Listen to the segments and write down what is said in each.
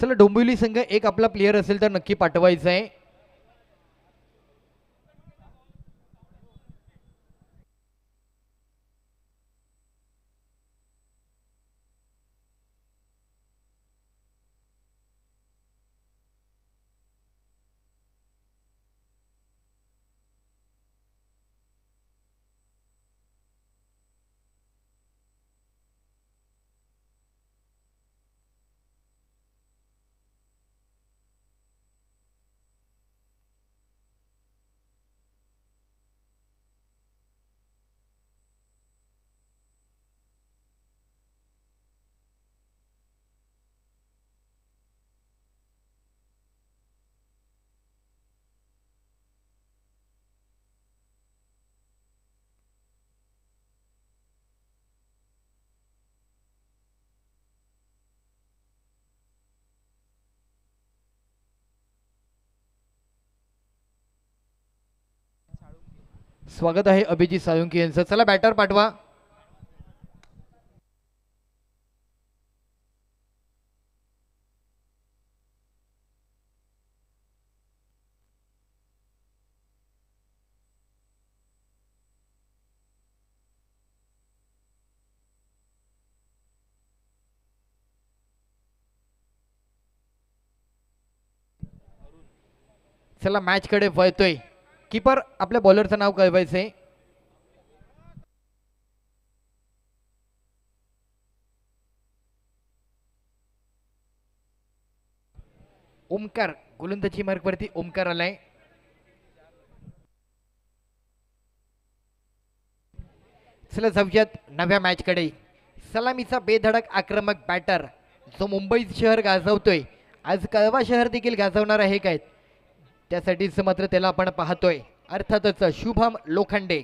चला डोंबिवली संघ एक आपला प्लेयर असेल तर नक्की पाठवायचा आहे. स्वागत आहे अभिजित साळुंके यांचं. चला बॅटर पाठवा. चला मॅच कडे वळतोय. कीपर आपल्या बॉलरचं नाव कळवायचंय. ओमकार गोलंदाजी मार्गवरती ओमकार आलाय. चला जाऊयात नव्या मॅच कडे. सलामीचा बेधडक आक्रमक बॅटर जो मुंबई शहर गाजवतोय, आज कळवा शहर देखील गाजवणार आहे काय, त्यासाठीच मात्र त्याला आपण पाहतोय. अर्थातच शुभम लोखंडे.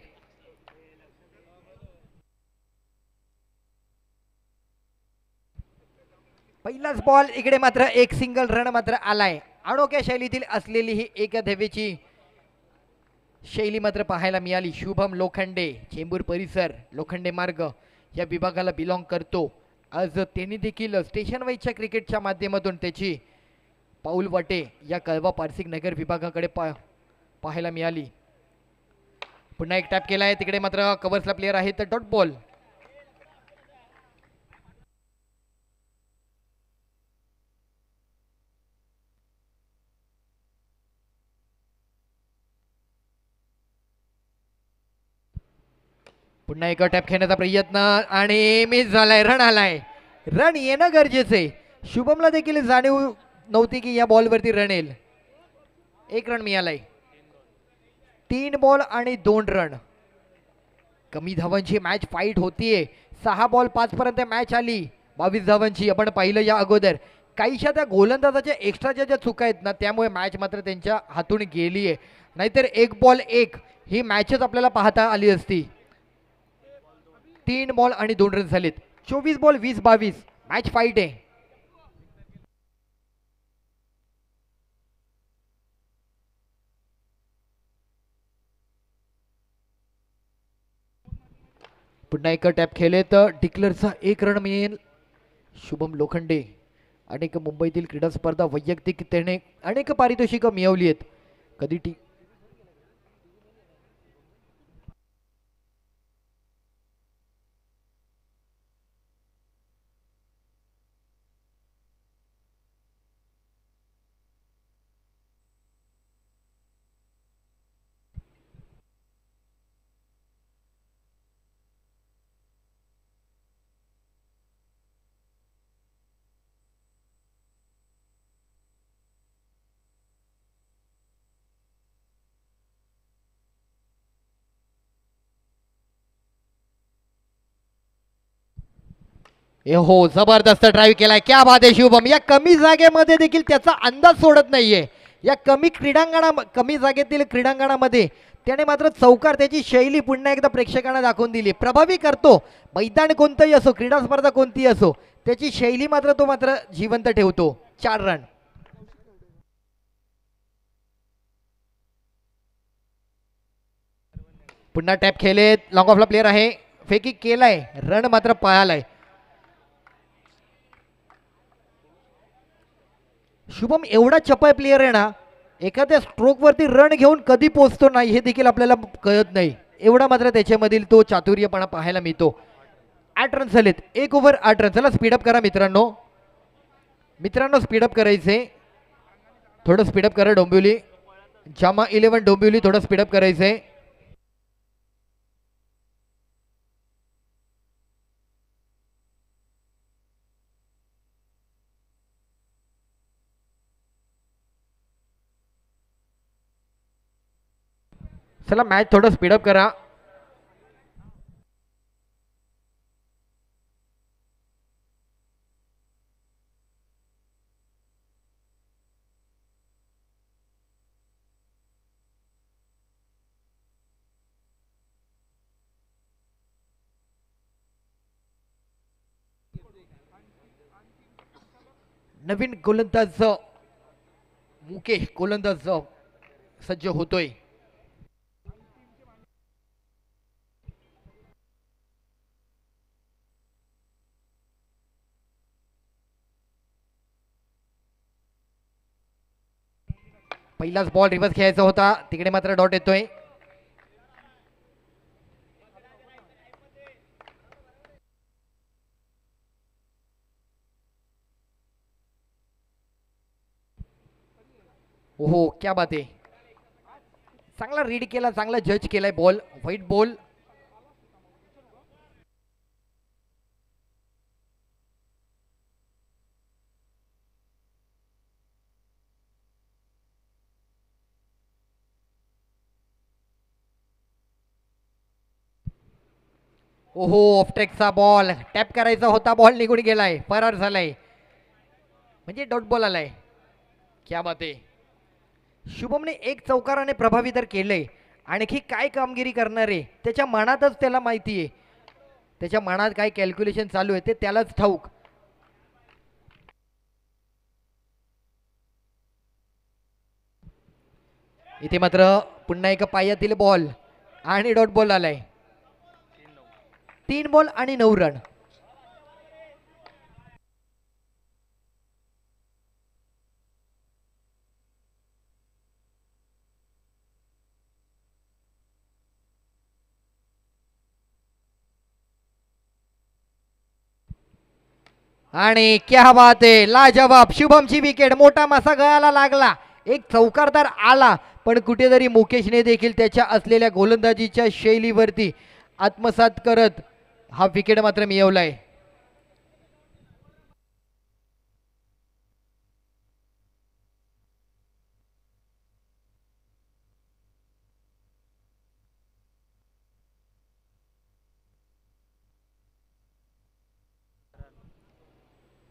पहिलाच बॉल इकडे मात्र एक सिंगल रन मात्र आलाय. अनोख्या शैलीतील असलेली ही एकधैर्याची शैली मात्र पाहायला मिळाली. शुभम लोखंडे चेंबूर परिसर लोखंडे मार्ग या विभागाला बिलॉंग करतो. आज त्यांनी देखील स्टेशन वाईजच्या क्रिकेटच्या माध्यमातून त्याची पाऊल वाटे या कळवा पारसिक नगर विभागाकडे पाहायला मिळाली. पुन्हा एक टॅप केलाय. तिकडे मात्र कव्हर्सला प्लेयर आहे तर डॉट बॉल. पुन्हा एक टॅप खेळण्याचा प्रयत्न आणि मिस झालाय. रन आलाय. रन येणं गरजेचे. शुभमला देखील जाणीव नव्हती की या बॉलवरती रन येईल. एक रन मिळालाय. 3 बॉल आणि 2 रन. कमी धावांची मॅच फाईट होतीये. 6 बॉल 5 पर्यंत मॅच आली. 22 धावांची आपण पाहिलं या अगोदर. काहीशा त्या गोलंदाजाच्या एक्स्ट्राच्या ज्या चुका आहेत ना, त्यामुळे मॅच मात्र त्यांच्या हातून गेली आहे. नाहीतर 1 बॉल 1 ही मॅचच आपल्याला पाहता आली असती. 3 बॉल आणि 2 रन झालेत. 24 बॉल 20-22 मॅच फाईट आहे. पुन्हा एक टॅप खेळले तर डिक्लरचा 1 रन मिळेल. शुभम लोखंडे अनेक मुंबईतील क्रीडा स्पर्धा वैयक्तिक त्याने अनेक पारितोषिकं मिळवली आहेत. कधी हो जबरदस्त ड्राईव्ह केलाय. क्या बात आहे शुभम. या कमी जागेमध्ये देखील त्याचा अंदाज सोडत नाहीये. या कमी जागेतील क्रीडांगणामध्ये त्याने मात्र चौकार त्याची शैली पुन्हा एकदा प्रेक्षकांना दाखवून दिली. प्रभावी करतो. मैदान कोणतंही असो, क्रीडा स्पर्धा कोणतीही असो, त्याची शैली मात्र तो मात्र जिवंत ठेवतो. 4 रन. पुन्हा टॅप खेळलेत. लॉंग ऑफला प्लेयर आहे. फेकी केलाय. रन मात्र पळालाय. शुभम एवढा चपळ प्लेयर आहे ना, एखाद्या स्ट्रोक वरती रन घेऊन कधी पोहोचतो नाही हे देखील आपल्याला कळत नाही, एवढा मात्र त्याच्यामधील तो चातुर्यपणा पाहायला मिळतो. 8 रन झालेत, 1 ओव्हर 8 रन. चला स्पीडअप करा मित्रांनो, मित्रांनो स्पीडअप करायचे, थोडं स्पीडअप करा. डोंबिवली जामा 11 डोंबिवली थोडं स्पीडअप करायचंय. चला मॅच थोडं स्पीडअप करा. नवीन गोलंदाज मुकेश गोलंदाज सज्ज होतोय. पहिलाच बॉल रिव्हर्स खेळायचा होता, तिकडे मात्र डॉट येतोय. ओहो क्या बात आहे, चांगला रीड केला, चांगला जज केलाय बॉल. White ball. ओहो ऑफ ट्रॅकचा बॉल, टॅप करायचा होता, बॉल निघून गेलाय, फरार झालाय, म्हणजे डॉट बॉल आलाय. क्या बात आहे. शुभमने एक चौकाराने प्रभावी तर केलंय, आणखी काय कामगिरी करणार आहे त्याच्या मनातच त्याला माहिती आहे, त्याच्या मनात काय कॅल्क्युलेशन चालू आहे ते त्यालाच ठाऊक. इथे मात्र पुन्हा एका पायातील बॉल आणि डॉट बॉल आलाय. 3 बॉल आणि 9 रन. आणि क्या बात आहे, लाजवाब. शुभमची विकेट, मोठा मासा गळाला लागला, एक चौकारदार आला, पण कुठेतरी मुकेशने देखील त्याच्या असलेल्या गोलंदाजीच्या शैलीवरती आत्मसात करत हा विकेट मात्र मिळवलाय.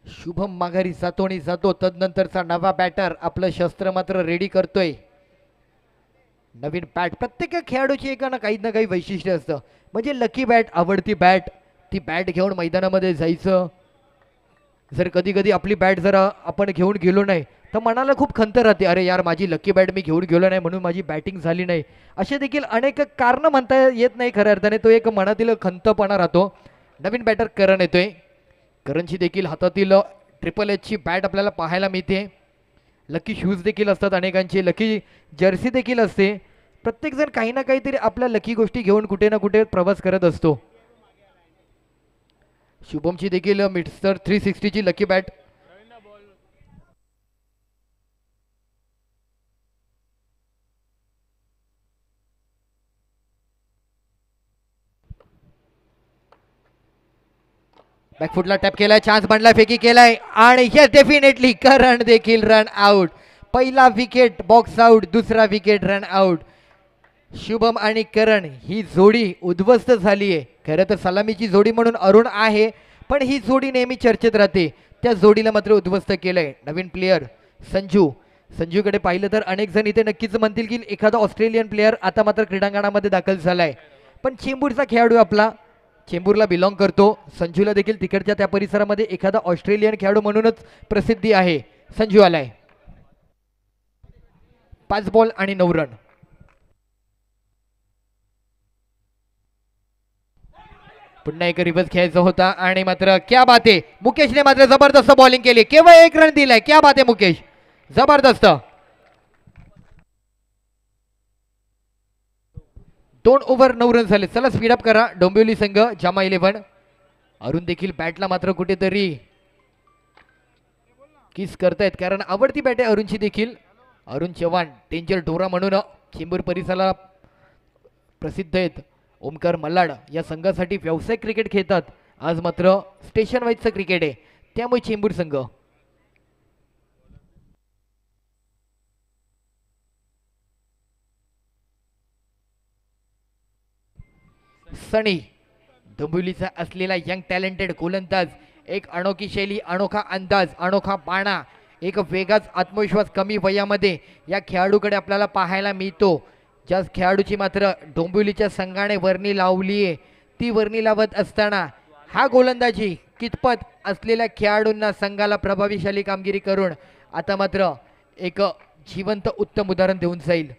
शुभम माघारी जातो आणि जातो, तदनंतरचा नवा बॅटर आपलं शस्त्र मात्र रेडी करतोय. नवीन बॅट, प्रत्येक खेळाडूची एक ना काही वैशिष्ट्य असतं, म्हणजे लकी बॅट, आवडती बॅट, ती बॅट घेऊन मैदानामध्ये जायचं. जर कधी कधी आपली बॅट जर आपण घेऊन गेलो नाही तर मनाला खूप खंत राहते, अरे यार माझी लकी बॅट मी घेऊन गेलो नाही म्हणून माझी बॅटिंग झाली नाही. असे देखील अनेक कारण म्हणता येत नाही खऱ्या अर्थाने, तो एक मनातील खंतपणा राहतो. नवीन बॅटर करण येतोय, करणची देखील हातातील ट्रिपल एचची बॅट आपल्याला पाहायला मिळते. लकी शूज देखील असतात अनेकांचे, लकी जर्सी देखील असते. प्रत्येकजण काही ना काहीतरी आपल्या लकी गोष्टी घेऊन कुठे ना कुठे प्रवास करत असतो. शुभमची देखील मिस्टर 360ची लकी बॅट. बॅकफुटला टॅप केलाय, चान्स बनला, फेकी केलाय आणि येस डेफिनेटली करण देखील रन आउट. पहिला विकेट बॉक्स आउट, दुसरा विकेट रन आउट. शुभम आणि करण ही जोडी उद्ध्वस्त झाली आहे. खरं तर सलामीची जोडी म्हणून अरुण आहे, पण ही जोडी नेहमी चर्चेत राहते, त्या जोडीला मात्र उद्ध्वस्त केलंय. नवीन प्लेयर संजू, संजूकडे पाहिलं तर अनेक जण इथे नक्कीच म्हणतील की एखादा ऑस्ट्रेलियन प्लेयर आता मात्र क्रीडांगणामध्ये दाखल झालाय, पण चेंबूरचा खेळाडू आपला, चेंबूरला बिलॉंग करतो. संजूला देखील तिकडच्या त्या परिसरामध्ये एखादा ऑस्ट्रेलियन खेळाडू म्हणूनच प्रसिद्धी आहे. संजू आलाय, 5 बॉल आणि 9 रन. पुन्हा एक रिव्हर्स खेळायचा होता आणि मात्र क्या बात आहे, मुकेशने मात्र जबरदस्त बॉलिंग केली, केवळ 1 रन दिलाय. क्या बात आहे मुकेश, जबरदस्त. 2 ओव्हर 9 रन झाले. चला स्पीडअप करा डोंबिवली संघ जामा 11. अरुण देखील बॅटला मात्र कुठेतरी किस करतायत कारण आवडती बॅट आहे अरुणची देखील. अरुण चव्हाण डेंजर डोरा म्हणून चेंबूर परिसराला प्रसिद्ध आहेत. ओमकार मल्हाड या संघासाठी व्यावसायिक क्रिकेट खेळतात. आज मात्र स्टेशन वाईजचं क्रिकेट आहे त्यामुळे चेंबूर संघ. सनी डोंबिवलीचा असलेला यंग टॅलेंटेड गोलंदाज. एक अनोखी शैली, अनोखा अंदाज, अनोखा बाणा, एक वेगाच आत्मविश्वास कमी वयामध्ये या खेळाडूकडे आपल्याला पाहायला मिळतो. ज्या खेळाडूची मात्र डोंबिवलीच्या संघाने वर्णी लावली आहे ती वर्णी लावत असताना हा गोलंदाजी कितपत असलेल्या खेळाडूंना संघाला प्रभावीशाली कामगिरी करून आता मात्र एक जिवंत उत्तम उदाहरण देऊन जाईल.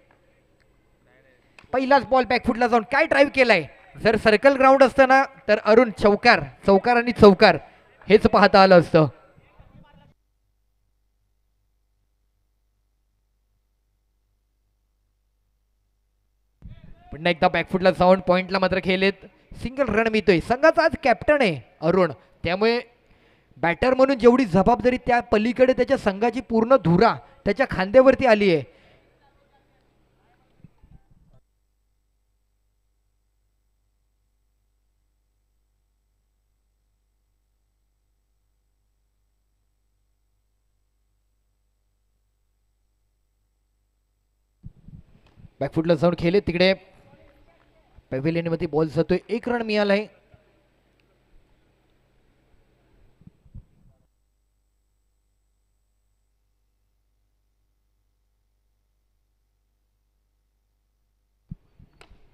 पहिलाच बॉल बॅकफुटला जाऊन काय ड्राईव्ह केलाय. जर सर्कल ग्राउंड असतं ना तर अरुण चौकार चौकार आणि चौकार हेच पाहता आलं असतं. पुन्हा एकदा बॅकफुटला जाऊन पॉइंटला मात्र खेळलेत. सिंगल रन मिळतोय. संघाचा आज कॅप्टन आहे अरुण त्यामुळे बॅटर म्हणून जेवढी जबाबदारी त्या पलीकडे त्याच्या संघाची पूर्ण धुरा त्याच्या खांद्यावरती आली आहे. बॅकफुटला जाऊन खेळले तिकडे पॅव्हिलियन मध्ये बॉल जातोय. 1 रन मिळालाय.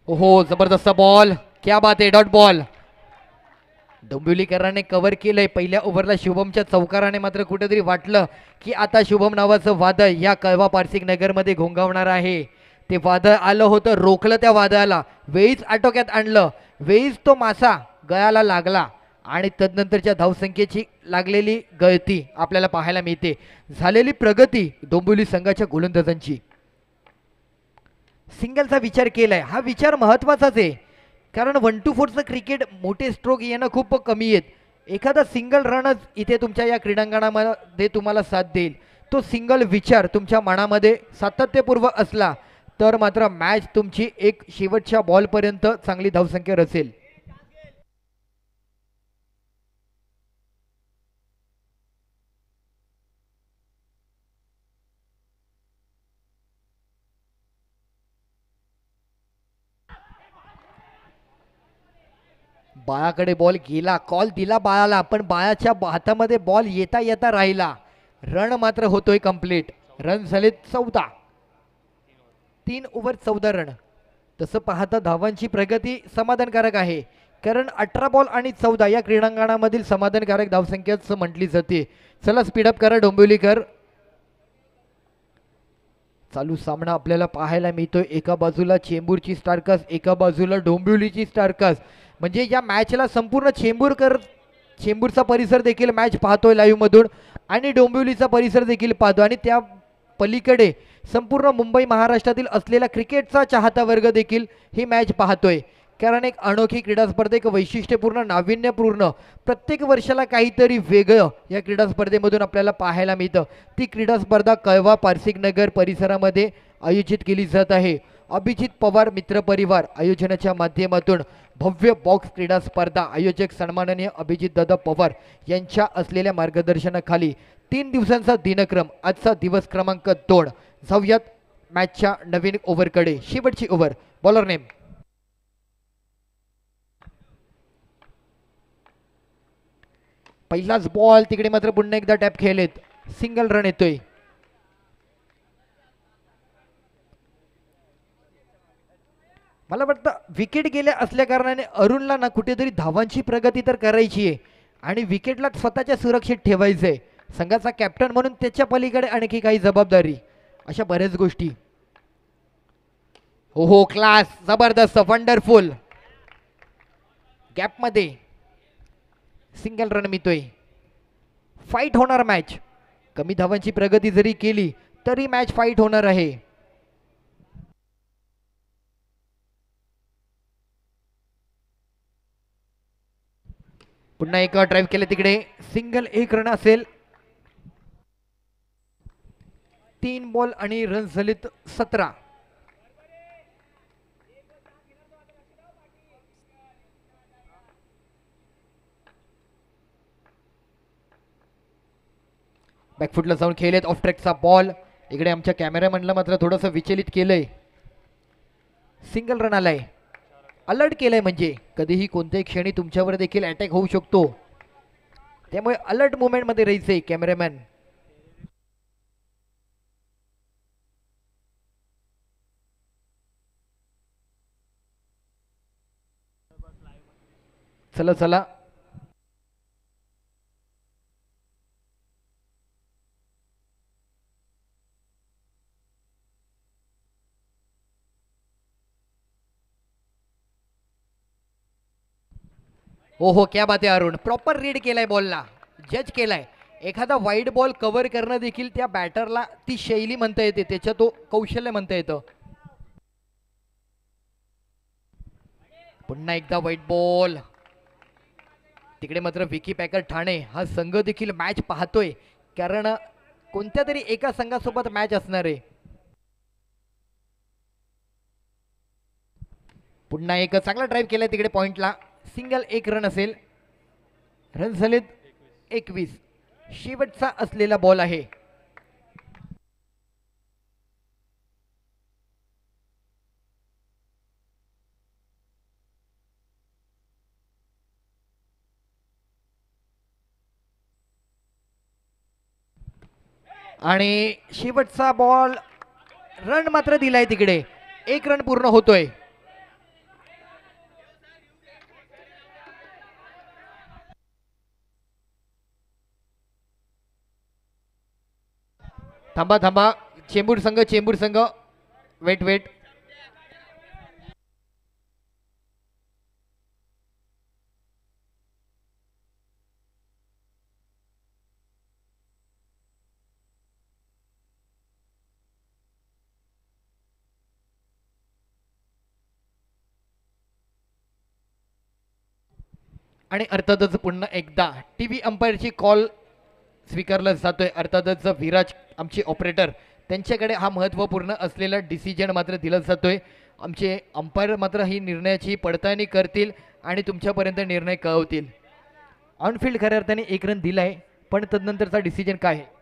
ओहो जबरदस्त बॉल. क्या बात आहे. Dot ball. डोंबिवलीकरांनी कव्हर केलंय. पहिल्या ओव्हरला शुभमच्या चौकाराने मात्र कुठेतरी वाटलं की आता शुभम नावाचं वादळ या कळवा पारसिक नगरमध्ये घोंगावणार आहे. ते वादळ आलं होतं. रोखलं त्या वादळाला. वेळीच आटोक्यात आणलं. वेळीच तो मासा गळाला लागला आणि तदनंतरच्या धावसंख्येची लागलेली गळती आपल्याला पाहायला मिळते. झालेली प्रगती डोंबिवली संघाच्या गोलंदाजांची. सिंगलचा विचार केलाय. हा विचार महत्वाचाच आहे कारण 1 to 4चं क्रिकेट मोठे स्ट्रोक येणं खूप कमी आहेत. एखादा सिंगल रनच इथे तुमच्या या क्रीडांगणामध्ये तुम्हाला साथ देईल. तो सिंगल विचार तुमच्या मनामध्ये सातत्यपूर्व असला तर मात्र मॅच तुमची एक शेवटच्या बॉलपर्यंत चांगली धावसंख्या रचेल. बाळाकडे बॉल गेला. कॉल दिला बाळाला पण बाळाच्या हातामध्ये बॉल येता येता राहिला. रन मात्र होतोय कंप्लीट. रन झाले 14. 3 ओव्हर 14 रन. तसं पाहता धावांची प्रगती समाधानकारक आहे कारण 18 बॉल आणि 14 या क्रीडांगणामधील समाधानकारक धावसंख्याच म्हटली जाते. चला स्पीडअप करा डोंबिवलीकर. चालू सामना आपल्याला पाहायला मिळतोय. एका बाजूला चेंबूरची स्टारकास्ट, एका बाजूला डोंबिवलीची स्टारकास्ट. म्हणजे या मॅचला संपूर्ण चेंबूरचा परिसर देखील मॅच पाहतोय लाईव्ह मधून आणि डोंबिवलीचा परिसर देखील पाहतो आणि त्या पलीकडे संपूर्ण मुंबई महाराष्ट्रातील असलेला क्रिकेटचा चाहता वर्ग देखील ही मॅच पाहतोय. कारण एक अनोखी क्रीडा स्पर्धा, एक वैशिष्ट्यपूर्ण नाविन्यपूर्ण प्रत्येक वर्षाला काहीतरी वेगळं या क्रीडा स्पर्धेमधून आपल्याला पाहायला मिळतं. ती क्रीडा स्पर्धा कळवा पारसिक नगर परिसरामध्ये आयोजित केली जात आहे. अभिजित पवार मित्र परिवार आयोजनाच्या माध्यमातून भव्य बॉक्स क्रीडा स्पर्धा आयोजक सन्माननीय अभिजित दादा पवार यांच्या असलेल्या मार्गदर्शनाखाली 3 दिवसांचा दिनक्रम. आजचा दिवस क्रमांक 2. जाऊयात मॅचच्या नवीन ओव्हरकडे. शेवटची ओव्हर. Bowler name. पहिलाच बॉल. तिकडे मात्र पुन्हा एकदा टॅप खेळलेत. सिंगल रन येतोय. मला वाटतं विकेट गेल्या असल्या कारणाने अरुणला ना कुठेतरी धावांची प्रगती तर करायची आहे आणि विकेटला स्वतःच्या सुरक्षित ठेवायचंय. संघाचा कॅप्टन म्हणून त्याच्या पलीकडे आणखी काही जबाबदारी, अशा बऱ्याच गोष्टी. हो हो क्लास. जबरदस्त. वंडरफुल. गॅपमध्ये सिंगल रन मिळतोय. फाईट होणार मॅच. कमी धावांची प्रगती जरी केली तरी मॅच फाईट होणार आहे. पुन्हा एक ड्राईव्ह केले तिकडे, सिंगल एक रन असेल. 3 बॉल आणि रन झालेत 17. बॅकफुटला जाऊन खेळलेत, ऑफ ट्रॅकचा बॉल. इकडे आमच्या कॅमेरामॅनला मात्र थोडंसं विचलित केलंय. सिंगल रन आलाय, अलर्ट केलंय, म्हणजे कधीही कोणत्याही क्षणी तुमच्यावर देखील अटॅक होऊ शकतो, त्यामुळे अलर्ट मुवमेंट मध्ये राहायचंय कॅमेरामॅन. चला चला, हो हो, क्या बात आहे अरुण, प्रॉपर रीड केलाय बॉलला, जज केलाय. एखादा वाईड बॉल कव्हर करणं देखील त्या बॅटरला ती शैली म्हणता येते, त्याच्या तो कौशल्य म्हणता येतं. पुन्हा एकदा वाईट बॉल. तिकडे मात्र विकी पॅकर ठाणे हा संघ देखील मॅच पाहतोय, कारण कोणत्या तरी एका संघासोबत मॅच असणार आहे. पुन्हा एक चांगला ड्राईव्ह केलाय तिकडे पॉइंटला, सिंगल एक रन असेल. रन झालेत 21. शेवटचा असलेला बॉल आहे. आणि शेवटचा बॉल, रन मात्र दिलाय तिकडे, एक रन पूर्ण होतोय. थांबा थांबा, चेंबूर संघ वेट वेट. आणि अर्थातच पुन्हा एकदा टीव्ही अंपायरची कॉल स्वीकारला जातोय. अर्थातच विराज आमचे ऑपरेटर, त्यांच्याकडे हा महत्त्वपूर्ण असलेला डिसिजन मात्र दिला जातोय. आमचे अंपायर मात्र ही निर्णयाची पडताळणी करतील आणि तुमच्यापर्यंत निर्णय कळवतील. ऑनफिल्ड खऱ्या अर्थाने एक रन दिलाय, पण तदनंतरचा डिसिजन काय आहे.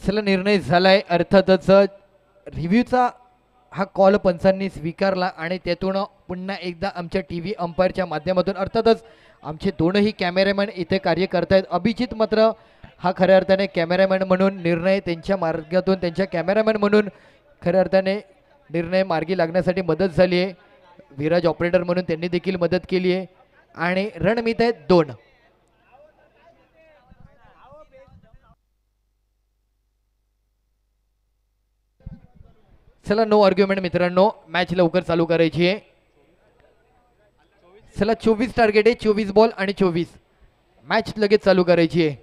चला निर्णय झालाय अर्थातच रिव्ह्यूचा हा कॉल पंचांनी स्वीकारला आणि त्यातून पुन्हा एकदा आमच्या टी व्ही अंपायरच्या माध्यमातून अर्थातच आमचे दोनही कॅमेरामॅन इथे कार्य करतायत. अभिजित मात्र हा खऱ्या अर्थाने कॅमेरामॅन म्हणून निर्णय त्यांच्या मार्गातून त्यांच्या कॅमेरामॅन म्हणून खऱ्या अर्थाने निर्णय मार्गी लागण्यासाठी मदत झाली आहे. विराज ऑपरेटर म्हणून त्यांनी देखील मदत केली आहे आणि रन मिळत आहेत 2. चला नो आर्ग्युमेंट मित्रांनो, मॅच लवकर चालू करायची आहे. चला 24 टार्गेट आहे, 24 बॉल आणि 24 मॅच लगेच चालू करायची आहे.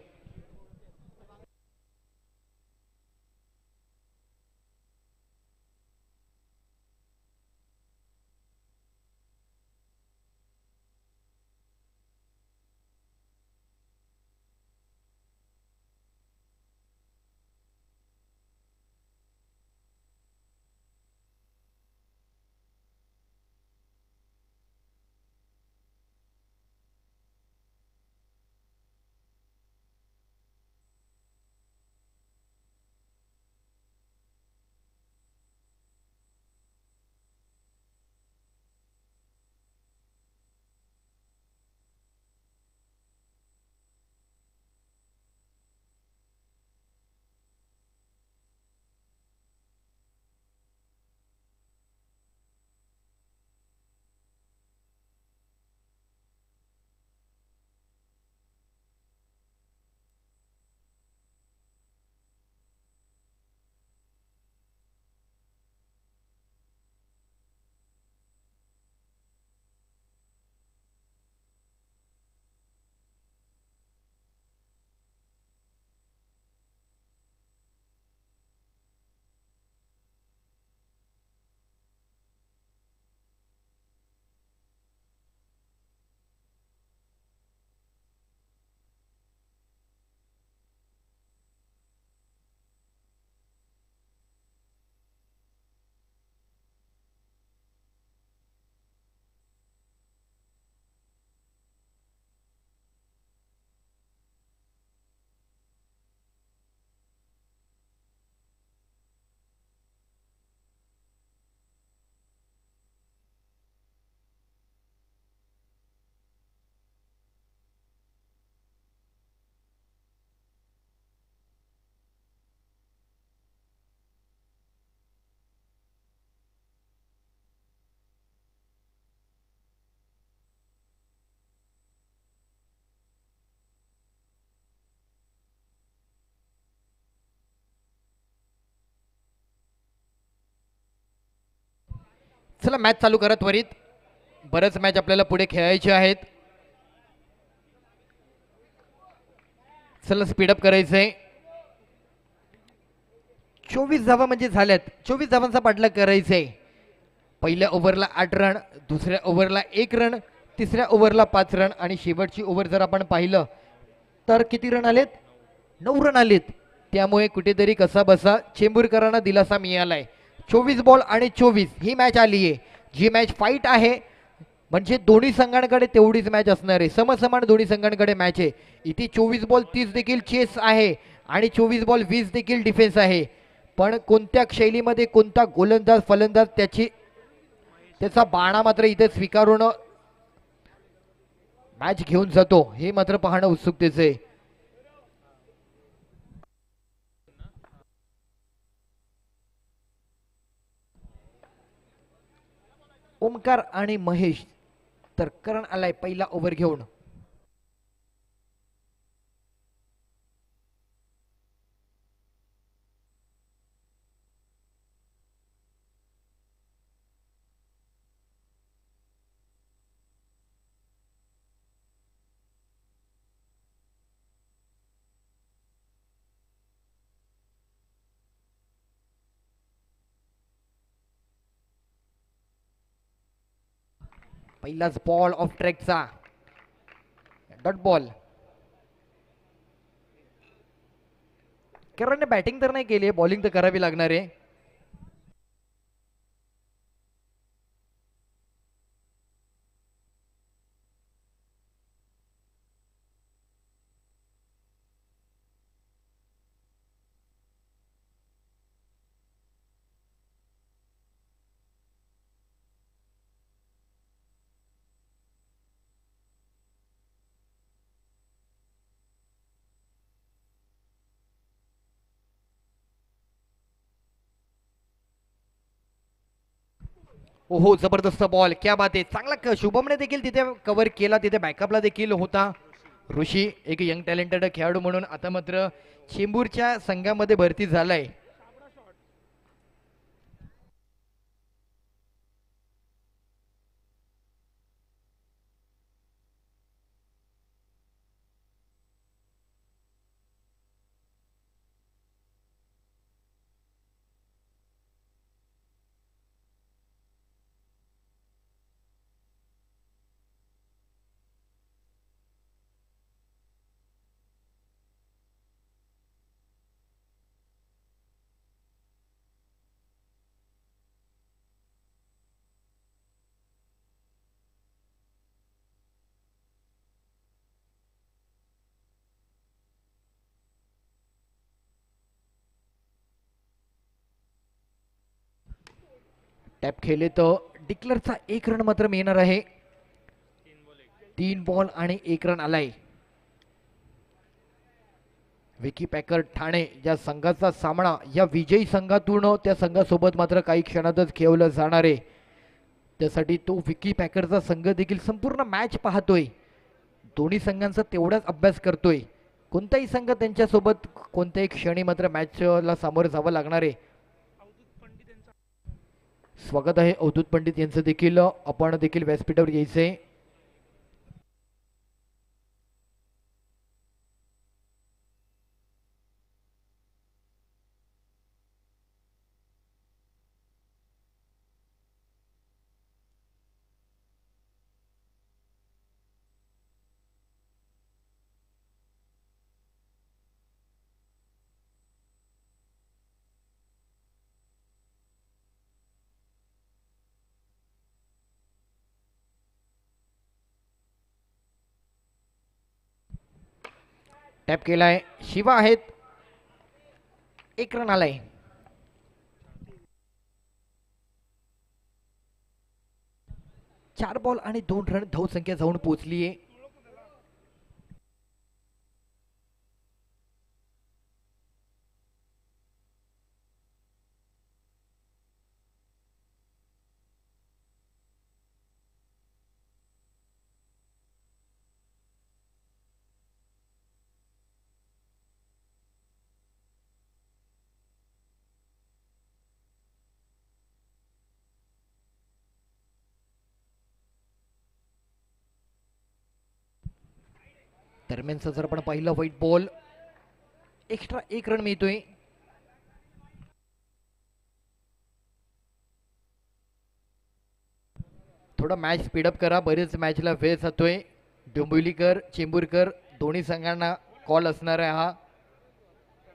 चला मॅच चालू करा त्वरित, बरंच मॅच आपल्याला पुढे खेळायचे आहेत. चला स्पीडअप करायचंय. 24 धावा म्हणजे झाल्यात, 24 धावांचा पाठलाग करायचंय. पहिल्या ओव्हरला 8 रन, दुसऱ्या ओव्हरला 1 रन, तिसऱ्या ओव्हरला 5 रन आणि शेवटची ओव्हर जर आपण पाहिलं तर किती रन आलेत? 9 रन आलेत. त्यामुळे कुठेतरी कसा बसा चेंबूरकरांना दिलासा मिळालाय. 24 बॉल आणि 24 ही मॅच आली आहे, जी मॅच फाईट आहे. म्हणजे दोन्ही संघांकडे तेवढीच मॅच असणार आहे, समसमान दोन्ही संघांकडे मॅच आहे. इथे 24 बॉल 30 देखील चेस आहे आणि 24 बॉल 20 देखील डिफेन्स आहे. पण कोणत्या शैलीमध्ये कोणता गोलंदाज फलंदाज त्याचा बाणा मात्र इथे स्वीकारून मॅच घेऊन जातो हे मात्र पाहणं उत्सुकतेचं आहे. ओमकार आणि महेश तर करण आलाय पहिला ओव्हर घेऊन. पहिलाच बॉल ऑफ ट्रॅकचा डॉट बॉल. करणने बॅटिंग तर नाही केली, बॉलिंग तर करावी लागणार आहे. ओहो जबरदस्त बॉल, क्या बात आहे. चांगला शुभमने देखील तिथे कव्हर केला, तिथे बॅकअपला देखील होता ऋषी, एक यंग टॅलेंटेड खेळाडू म्हणून आता मात्र चेंबूरच्या संघामध्ये भरती झालाय. टॅप खेळले तर डिक्लरचा एक रन मात्र मिळणार आहे. 3 बॉल आणि 1 रन आलाय. विकी पॅकर ठाणे या संघाचा सामना या विजयी संघातून त्या संघासोबत मात्र काही क्षणातच खेळवलं जाणार आहे. त्यासाठी तो विकी पॅकरचा संघ देखील संपूर्ण मॅच पाहतोय, दोन्ही संघांचा तेवढाच अभ्यास करतोय. कोणताही संघ त्यांच्यासोबत कोणत्याही क्षणी मात्र मॅचला सामोरं जावं लागणार आहे. स्वागत आहे अवधूत पंडित यांचं देखील. आपण देखील व्यासपीठावर यायचंय. टॅप केलाय, शिवा आहेत, 1 रन आलाय. 4 बॉल आणि 2 रन धावसंख्या जाऊन पोहोचलीये. दरम्यानचा जर आपण पाहिलं व्हाईट बॉल, एक्स्ट्रा 1 रन मिळतोय. थोडं मॅच स्पीडअप करा, बरेच मॅचला वेळ जातोय. डोंबिवलीकर चेंबूरकर दोन्ही संघांना कॉल असणार आहे हा.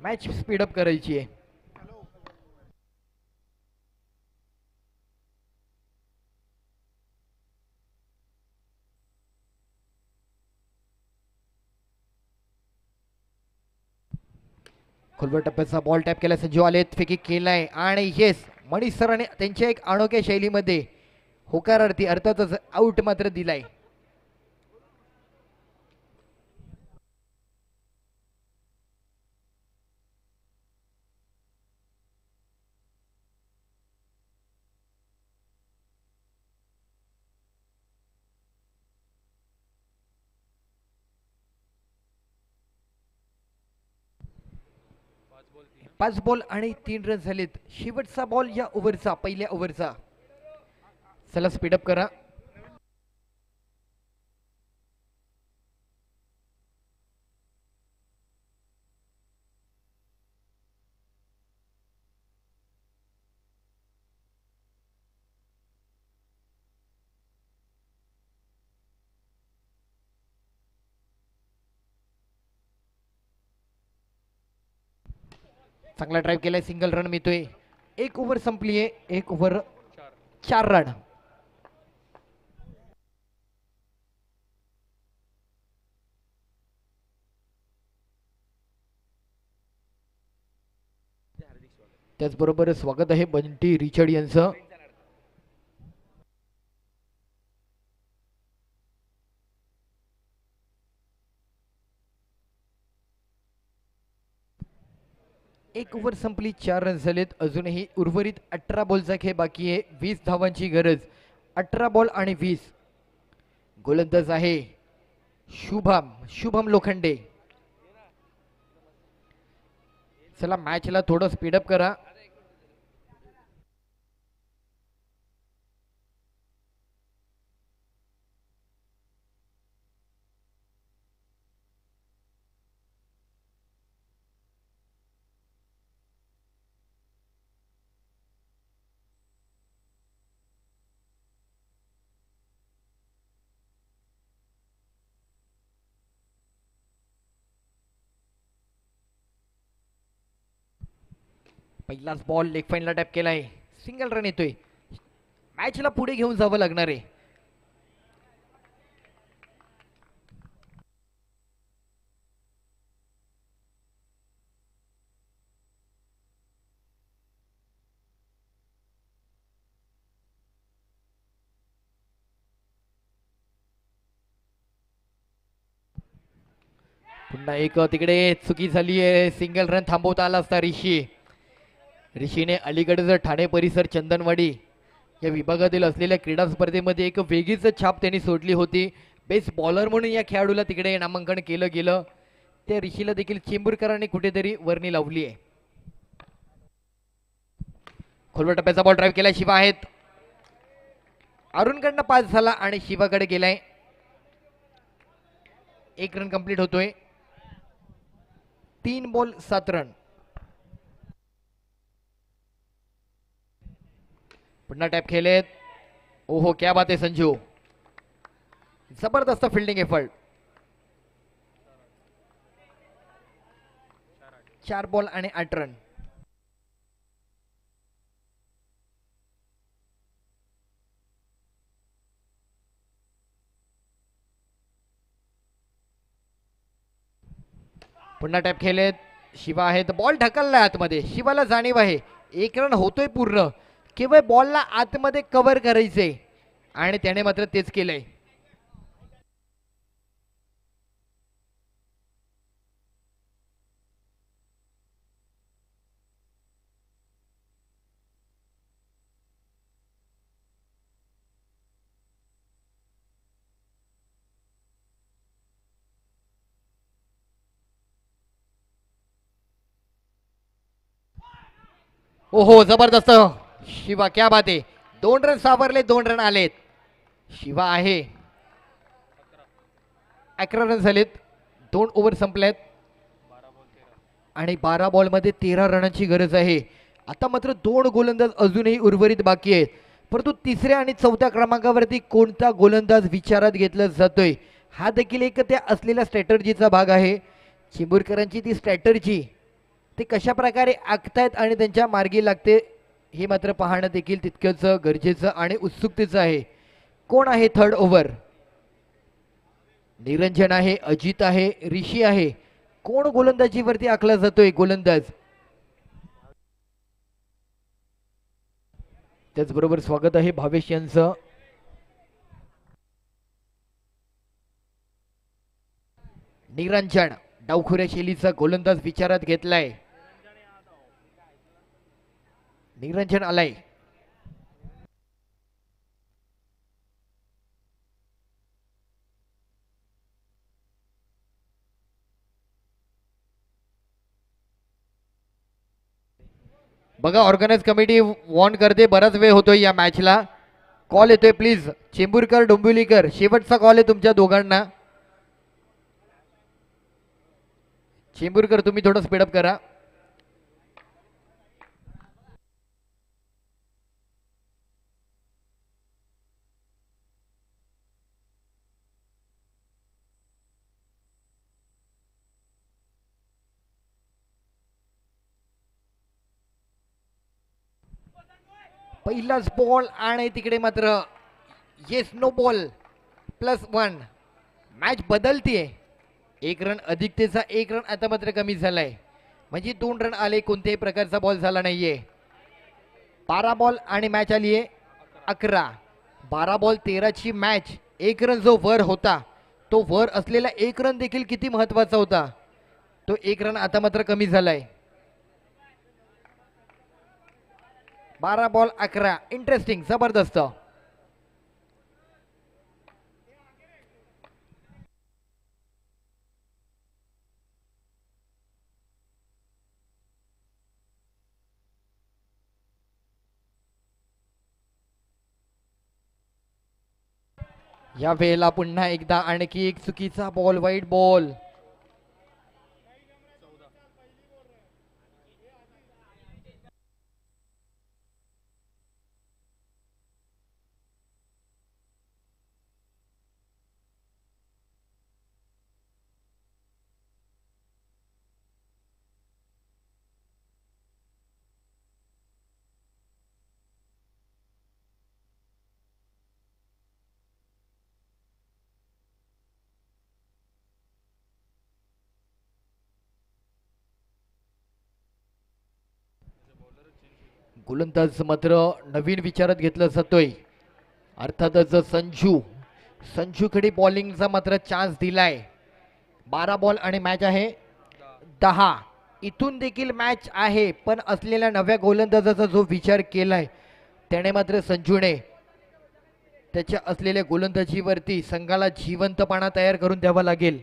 मॅच स्पीडअप करायची आहे. खोलवर टप्प्याचा बॉल टॅप केला, संजू आलेत, फेकी केलाय आणि येस मनीष सरांनी त्यांच्या एक अनोख्या शैलीमध्ये होकारार्थी अर्थातच आउट मात्र दिलाय. पाच बॉल आणि 3 रन झालेत. शेवटचा बॉल या ओव्हरचा, पहिल्या ओव्हरचा. चला स्पीडअप करा. चांगला ड्राईव्ह केलाय, सिंगल रन मिळतोय. 1 ओव्हर संपलीये, 1 ओव्हर 4 रन. त्याचबरोबर स्वागत आहे बंटी रिचर्ड यांचं. एक ओव्हर संपली, 4 रन झालेत. अजूनही उर्वरित 18 बॉलचा खेळ बाकी आहे. 20 धावांची गरज. 18 बॉल आणि 20. गोलंदाज आहे शुभम लोखंडे. चला मॅचला थोडं स्पीडअप करा. पहिलाच बॉल लेग फाईनला टॅप केलाय. सिंगल रन येतोय. मॅचला पुढे घेऊन जावं लागणार आहे. पुन्हा एक तिकडे चुकी झाली आहे. सिंगल रन थांबवता आला असता ऋषीने अलीकडे ठाणे परिसर चंदनवाडी या विभागातील असलेल्या क्रीडा स्पर्धेमध्ये एक वेगळीच छाप त्यांनी सोडली होती. बेस्ट बॉलर म्हणून या खेळाडूला तिकडे नामांकन केलं गेलं. त्या ऋषीला देखील चेंबूरकरांनी कुठेतरी वर्णी लावली आहे. खोलवर टप्प्याचा बॉल ड्राईव्ह केला. शिवा आहेत. अरुणकडनं पास झाला आणि शिवाकडे गेलाय. 1 रन कंप्लीट होतोय. 3 बॉल 7 रन. पुन्हा टॅप खेळलेत. ओहो क्या बात आहे संजू. जबरदस्त फिल्डिंग एफर्ट. 4 बॉल आणि 8 रन. पुन्हा टॅप खेळलेत. शिवा आहेत. बॉल ढकललाय आतमध्ये. शिवाला जाणीव आहे 1 रन होतोय पूर्ण. केवळ बॉलला आतमध्ये कव्हर करायचे आणि त्याने मात्र तेच केलंय. ओहो जबरदस्त. शिवा क्या बात आहे. 2 रन सावरले. 2 रन आलेत. शिवा आहे. 11 रन झालेत. 2 ओव्हर संपल्यात आणि 12 बॉलमध्ये 13 रनांची गरज आहे. आता मात्र 2 गोलंदाज अजूनही उर्वरित बाकी आहेत. परंतु 3ऱ्या आणि 4थ्या क्रमांकावरती कोणता गोलंदाज विचारात घेतला जातोय हा देखील एक त्या असलेल्या स्ट्रॅटर्जीचा भाग आहे. चिंबूरकरांची ती स्ट्रॅटर्जी ते कशा प्रकारे आखतायत आणि त्यांच्या मार्गी लागते हे मात्र पाहणं देखील तितकंच गरजेचं आणि उत्सुकतेचं आहे. कोण आहे थर्ड ओव्हर? निरंजन आहे, अजित आहे, ऋषी आहे. कोण गोलंदाजीवरती आखला जातोय गोलंदाज? त्याचबरोबर स्वागत आहे भावेश यांचं. निरंजन डावखुऱ्या शैलीचा गोलंदाज विचारात घेतलाय. निरंजन आलाय. बघा ऑर्गनाइज कमिटी वॉर्न करते. बराच वेळ होतोय या मॅचला. कॉल येतोय प्लीज. चेंबूरकर डोंबिवलीकर शेवटचा कॉल आहे तुमच्या दोघांना. चेंबूरकर तुम्ही थोडं स्पीडअप करा. पहिलाच बॉल आणि तिकडे मात्र येस नो बॉल +1. मॅच बदलतीये. 1 रन अधिकतेचा 1 रन आता मात्र कमी झालाय. म्हणजे 2 रन आले. कोणत्याही प्रकारचा बॉल झाला नाहीये. 12 बॉल आणि मॅच आली आहे 11. 12 बॉल 13ची मॅच. 1 रन जो वर होता तो वर असलेला 1 रन देखील किती महत्वाचा होता. तो 1 रन आता मात्र कमी झालाय. 12 बॉल 11. इंटरेस्टिंग, जबरदस्त. या वेळेला पुन्हा एकदा आणखी एक चुकीचा बॉल, वाईट बॉल. गोलंदाज मात्र नवीन विचारात घेतलं जातोय. अर्थातच संजूकडे बॉलिंगचा मात्र चान्स दिलाय. 12 बॉल आणि मॅच आहे 10. इथून देखील मॅच आहे, पण असलेल्या नव्या गोलंदाजाचा जो विचार केलाय त्याने मात्र संजूने त्याच्या असलेल्या गोलंदाजीवरती संघाला जिवंतपणा तयार करून द्यावा लागेल.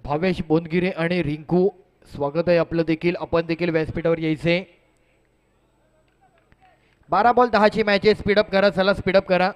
भावेश बोनगिरे आणि रिंकू, स्वागत आहे आपलं देखील. आपण देखील व्यासपीठावर यायचे. 12 बॉल 10 ची मॅच आहे. स्पीडअप करा, चला स्पीडअप करा.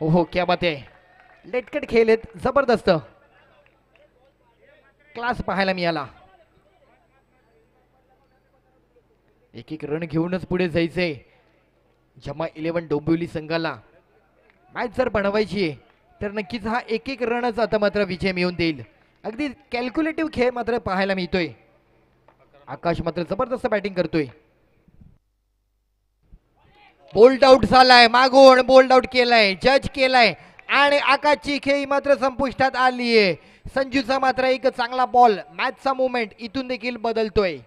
हो, क्या बात आहे. लेटकट खेळ आहेत, जबरदस्त क्लास पाहायला मिळाला. एक एक रन घेऊनच पुढे जायचंय जमा 11 डोंबिवली संघाला. मॅच जर बनवायची आहे तर नक्कीच हा एक एक रनच आता मात्र विजय मिळवून देईल. अगदी कॅल्क्युलेटिव्ह खेळ मात्र पाहायला मिळतोय. आकाश मात्र जबरदस्त बॅटिंग करतोय. बोल्ड आउट झालाय, मागून बोल्ड आउट केलाय, जज केलाय आणि आकाशची खेळी मात्र संपुष्टात आलीये. संजूचा मात्र एक चांगला बॉल, मॅचचा मुवमेंट इथून देखील बदलतोय.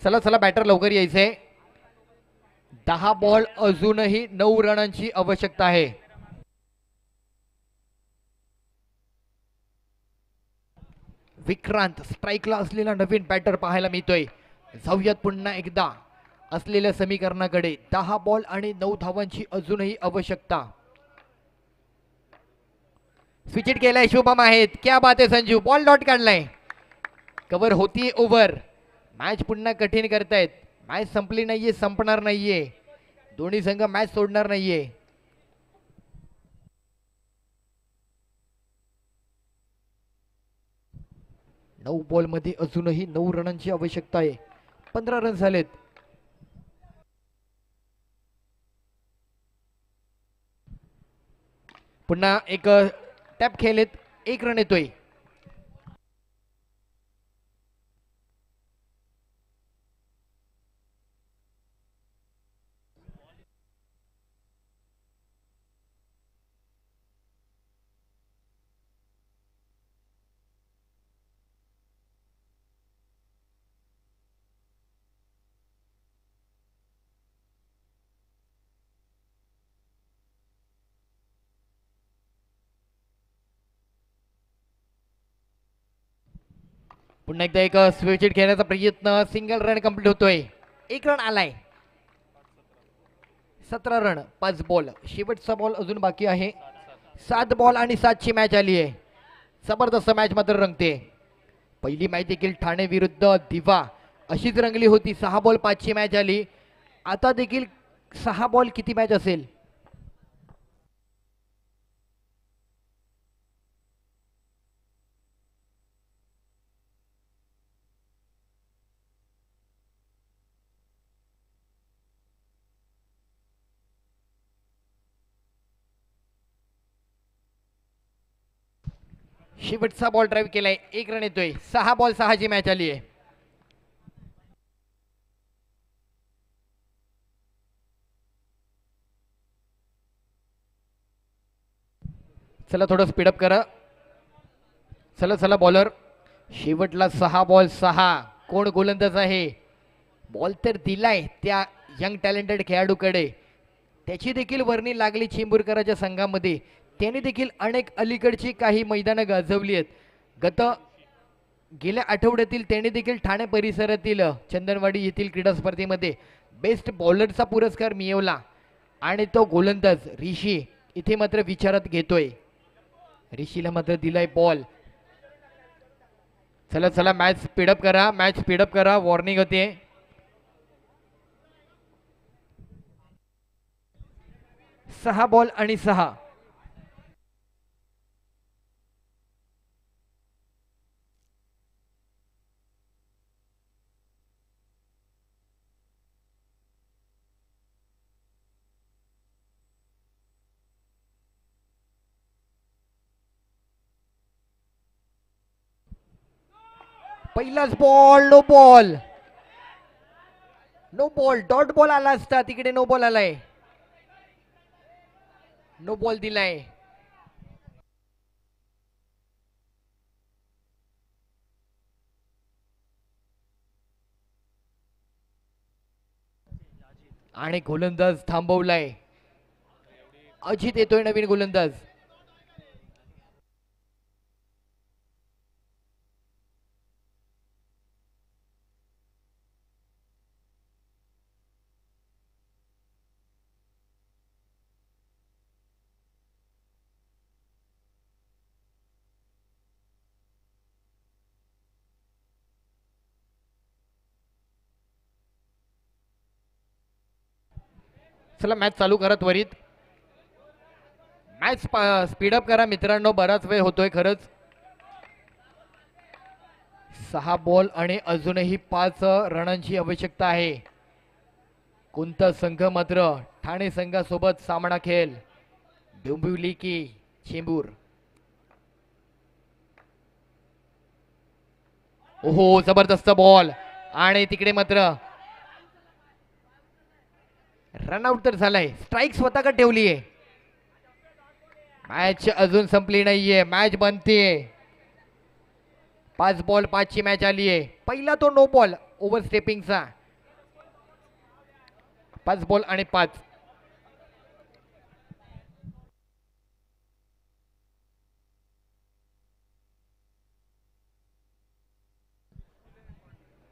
चला चला बॅटर लवकर यायचंय. 10 बॉल अजूनही 9 रनांची आवश्यकता आहे. विक्रांत स्ट्राईकला असलेला नवीन बॅटर पाहायला मिळतोय. जाऊयात पुन्हा एकदा असलेल्या समीकरणाकडे. 10 बॉल आणि 9 धावांची अजूनही आवश्यकता. स्विच केलाय शुभम आहेत. क्या बात आहे संजू, बॉल डॉट काढलाय. कव्हर होती ओव्हर. मॅच पुन्हा कठीण करतायत. मॅच संपली नाहीये, संपणार नाहीये. दोन्ही संघ मॅच सोडणार नाहीये. नऊ बॉल मध्ये अजूनही 9 रनांची आवश्यकता आहे. 15 रन झालेत. पुन्हा एक टॅप खेळलेत, 1 रन येतोय. पुन्हा एकदा एक स्विच खेळण्याचा प्रयत्न, सिंगल रन कंप्लीट होतोय. 1 रन आलाय. 17 रन 5 बॉल. शेवटचा बॉल अजून बाकी आहे. 7 बॉल आणि 7 ची मॅच आली आहे. जबरदस्त मॅच मात्र रंगते. पहिली मॅच देखील ठाणे विरुद्ध दिवा अशीच रंगली होती. 6 बॉल 5ची मॅच आली. आता देखील 6 बॉल किती मॅच असेल? शेवटचा बॉल ड्राईव्ह केलाय. 1 रन येतोय. 6 बॉल 6ची मॅच आली आहे. चला थोडं स्पीडअप करा. चला चला बॉलर. शेवटला 6 बॉल 6. कोण गोलंदाज आहे? बॉल तर दिलाय त्या यंग टॅलेंटेड खेळाडूकडे. त्याची देखील वर्णी लागली चेंबूरकरांच्या संघामध्ये. त्याने देखील अनेक अलीकडची काही मैदानं गाजवली आहेत. गेल्या आठवड्यातील त्याने देखील ठाणे परिसरातील चंदनवाडी येथील क्रीडा स्पर्धेमध्ये बेस्ट बॉलरचा पुरस्कार मिळवला. आणि तो गोलंदाज ऋषी इथे मात्र विचारात घेतोय. ऋषीला मात्र दिलाय बॉल. चला चला मॅच स्पीडअप करा. मॅच स्पीडअप करा. वॉर्निंग होते. सहा बॉल आणि 6. पहिलाच ball. No ball. No ball. Dot ball आला असता. तिकडे नो बॉल आलाय. नो बॉल दिलाय. आणि गोलंदाज थांबवलाय. अजित येतोय नवीन गोलंदाज. चला मॅच चालू करा त्वरित. मॅच स्पीडअप करा मित्रांनो. बराच वेळ होतोय खरंच. 6 बॉल आणि अजूनही 5 रनांची आवश्यकता आहे. कोणता संघ मात्र ठाणे संघासोबत सामना खेळ? डोंबिवली की चेंबूर? ओहो जबरदस्त बॉल. आणि तिकडे मात्र रनआउट तर झालाय. स्ट्राईक स्वतःकडे ठेवली आहे. मॅच अजून संपली नाहीये. मॅच बनते. 5 बॉल 5ची मॅच आली आहे. पहिला तो नो बॉल ओव्हर स्टेपिंगचा. 5 बॉल आणि 5.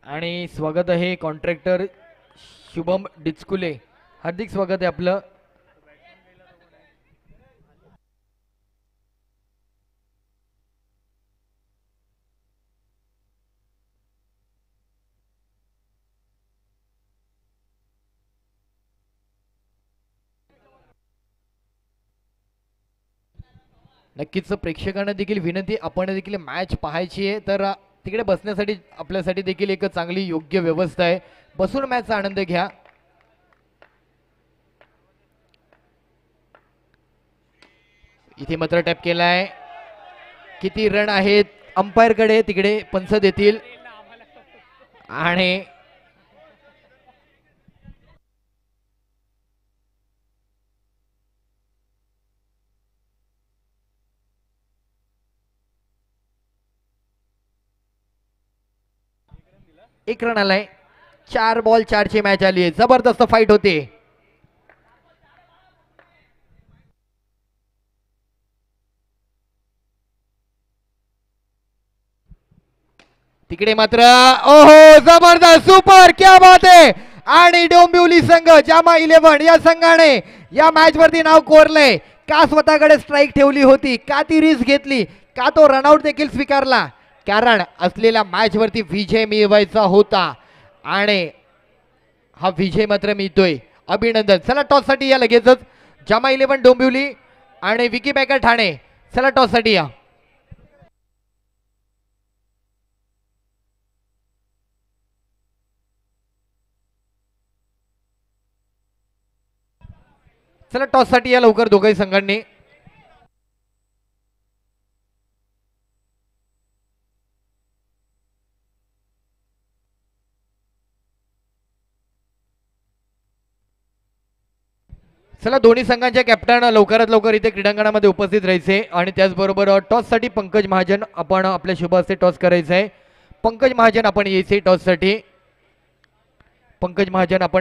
आणि स्वागत आहे कॉन्ट्रॅक्टर शुभम डिचकुले. हार्दिक स्वागत आहे आपलं. नक्कीच प्रेक्षकांना देखील विनंती, आपण देखील मॅच पाहायची आहे तर तिकडे बसण्यासाठी आपल्यासाठी देखील एक चांगली योग्य व्यवस्था आहे. बसून मॅचचा आनंद घ्या. इथे मात्र टॅप केलाय. किती रन आहेत अंपायर कडे? तिकडे पंच देतील. आणि एक रन आलाय. 4 बॉल 4ची मॅच आली आहे. जबरदस्त फाईट होते. तिकडे मात्र ओहो जबरदस्त सुपर क्या बात आहे. आणि डोंबिवली संघ जामा 11 या संघाने या मॅच वरती नाव कोरलंय. का स्वतःकडे स्ट्राईक ठेवली होती? का ती रिस्क घेतली? का तो रनआउट देखील स्वीकारला? कारण असलेल्या मॅच वरती विजय मिळवायचा होता. आणि हा विजय मात्र मिळतोय. अभिनंदन. चला टॉससाठी या लगेचच. जामा 11 डोंबिवली आणि विकी बॅकर ठाणे. चला टॉससाठी या. चला टॉससाठी या लवकर दोघंही संघांनी. चला दोन्ही संघांच्या कॅप्टन लवकरात लवकर इथे क्रीडांगणामध्ये उपस्थित राहायचे आणि त्याचबरोबर टॉससाठी पंकज महाजन आपण आपल्या शुभ हस्ते टॉस करायचं आहे. पंकज महाजन आपण यायचे टॉससाठी. पंकज महाजन आपण